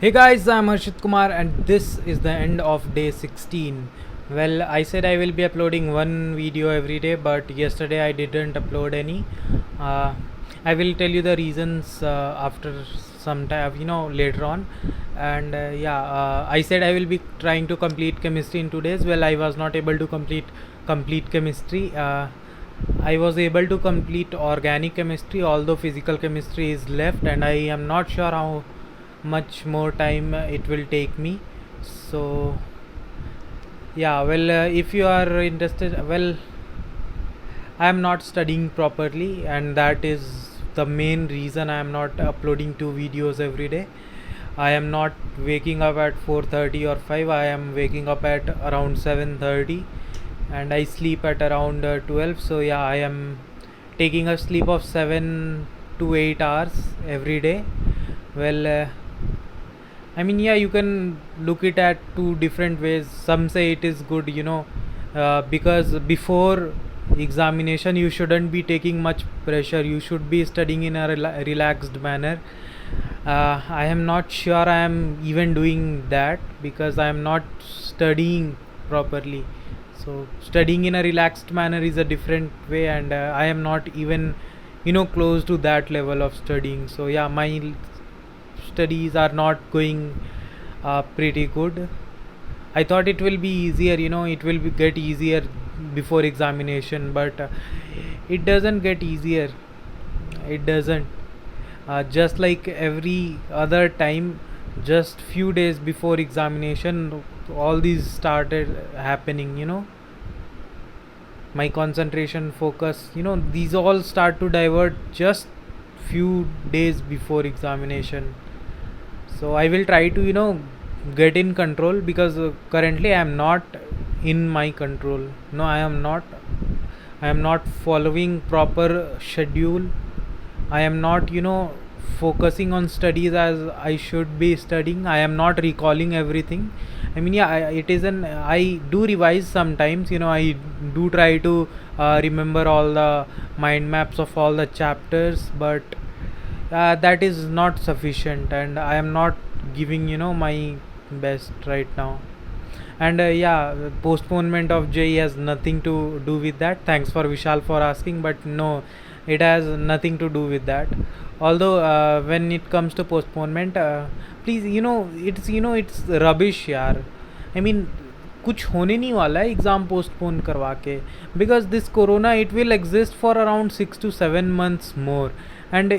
Hey guys, I'm Harshit Kumar, and this is the end of day 16. Well, I said I will be uploading one video every day, but yesterday I didn't upload any. Uh, I will tell you the reasons after some time, later on. And I said I will be trying to complete chemistry in 2 days. Well, I was not able to complete chemistry. I was able to complete organic chemistry, although physical chemistry is left, and I am not sure how much more time it will take me. So if you are interested, well, I am not studying properly, and that is the main reason I am not uploading two videos every day. I am not waking up at 4:30 or 5. I am waking up at around 7:30, and I sleep at around 12. So yeah, I am taking a sleep of 7 to 8 hours every day. Well, I mean, yeah, you can look it at two different ways. Some say it is good, because before examination you shouldn't be taking much pressure. You should be studying in a relaxed manner. I am not sure I am even doing that because I am not studying properly. So studying in a relaxed manner is a different way, and I am not even, close to that level of studying. So yeah, my studies are not going pretty good. I thought it will be easier, it will get easier before examination, but it doesn't get easier. It doesn't. Just like every other time, just few days before examination, all these started happening. My concentration, focus, these all start to divert just few days before examination. So I will try to get in control, because currently I am not in my control. No, I am not following proper schedule. I am not focusing on studies as I should be studying. I am not recalling everything. I mean, yeah, it is an I do revise sometimes. I do try to remember all the mind maps of all the chapters, but that is not sufficient, and I am not giving my best right now. And postponement of JE has nothing to do with that. Thanks for Vishal for asking, but no, it has nothing to do with that. Although when it comes to postponement, please, it's rubbish यार. I mean, कुछ होने नहीं वाला है exam postpone करवा के, because this corona it will exist for around 6 to 7 months more, and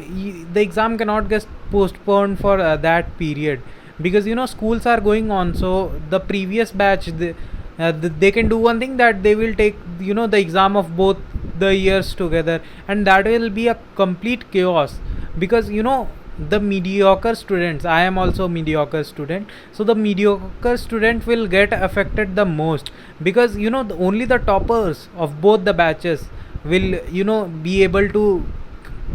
the exam cannot get postponed for that period, because schools are going on. So the previous batch, they can do one thing, that they will take the exam of both the years together, and that will be a complete chaos, because the mediocre students, I am also a mediocre student, so the mediocre student will get affected the most, because only the toppers of both the batches will be able to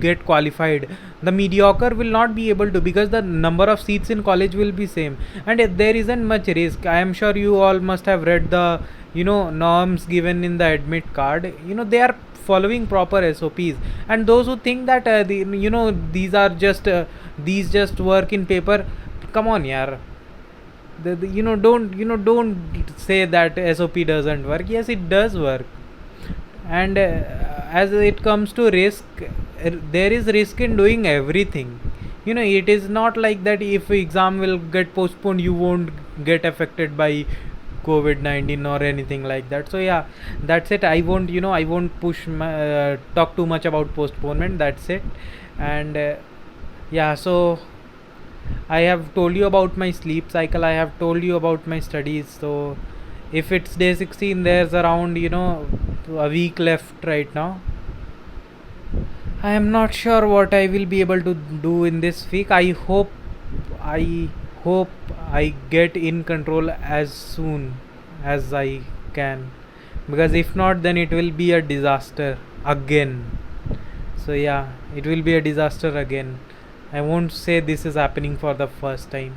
get qualified. The mediocre will not be able to, because the number of seats in college will be same, and there isn't much risk. I am sure you all must have read the norms given in the admit card. They are following proper SOPs, and those who think that these just work in paper, come on yaar. Don't say that SOP doesn't work. Yes, it does work. And as it comes to risk, there is risk in doing everything. It is not like that if exam will get postponed, you won't get affected by COVID-19 or anything like that. So yeah, that's it. I won't talk too much about postponement. That's it. And so I have told you about my sleep cycle, I have told you about my studies. So if it's day 16, there's around a week left right now. I am not sure what I will be able to do in this week. I hope I get in control as soon as I can, because if not, then it will be a disaster again. So yeah, it will be a disaster again. I won't say this is happening for the first time.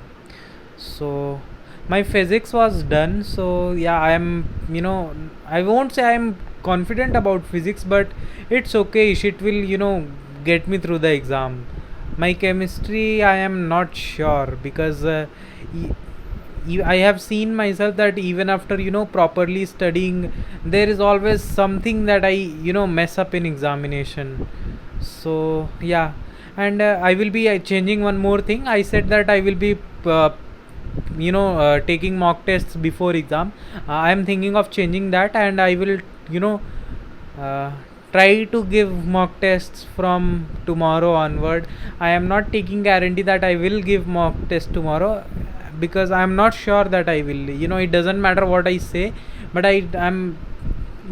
So my physics was done. So yeah, I won't say I'm confident about physics, but it's okay. It will get me through the exam. My chemistry, I am not sure because e- I have seen myself that even after properly studying, there is always something that I mess up in examination. So yeah, and I will be changing one more thing. I said that I will be taking mock tests before exam. I am thinking of changing that, and I will you know uh, try to give mock tests from tomorrow onward. I am not taking guarantee that I will give mock test tomorrow because I am not sure that I will. It doesn't matter what I say, but I am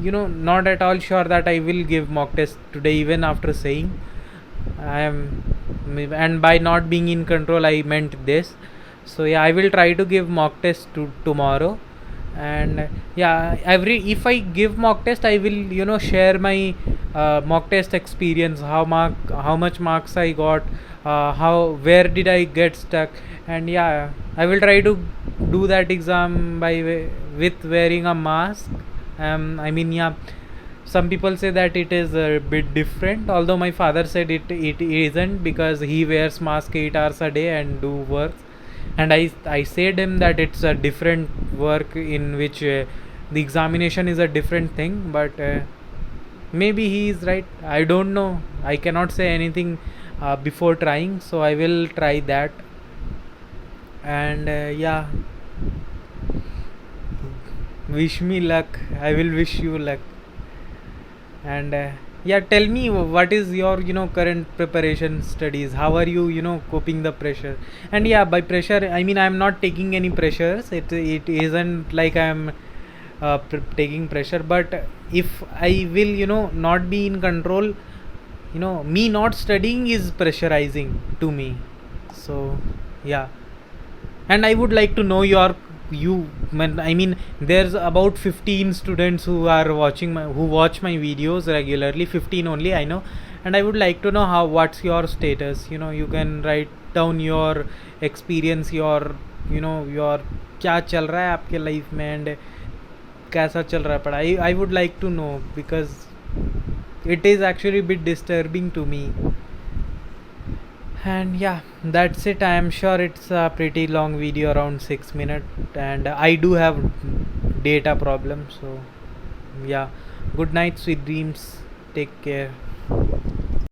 not at all sure that I will give mock test today, even after saying I am. And by not being in control, I meant this. So yeah, I will try to give mock test to tomorrow. And yeah, every if I give mock test, I will share my mock test experience, how much marks I got, how where did I get stuck. And yeah, I will try to do that exam with wearing a mask. I mean, yeah, some people say that it is a bit different, although my father said it isn't, because he wears mask 8 hours a day and do work. And I said him that it's a different work in which the examination is a different thing, but maybe he is right. I don't know, I cannot say anything before trying, so I will try that. And yeah, wish me luck. I will wish you luck. And yeah, tell me, what is your current preparation studies? How are you coping the pressure? And yeah, by pressure I mean I'm not taking any pressures. It isn't like I'm taking pressure, but if I will not be in control, me not studying is pressurizing to me. So yeah, and I would like to know your you I mean there's about 15 students who are who watch my videos regularly, 15 only, I know. And I would like to know how what's your status. You can write down your experience, your क्या चल रहा है आपके life में, and कैसा चल रहा है पढ़ाई. I would like to know because it is actually a bit disturbing to me. And yeah, that's it. I am sure it's a pretty long video, around 6 minutes, and I do have data problems. So yeah, good night, sweet dreams, take care.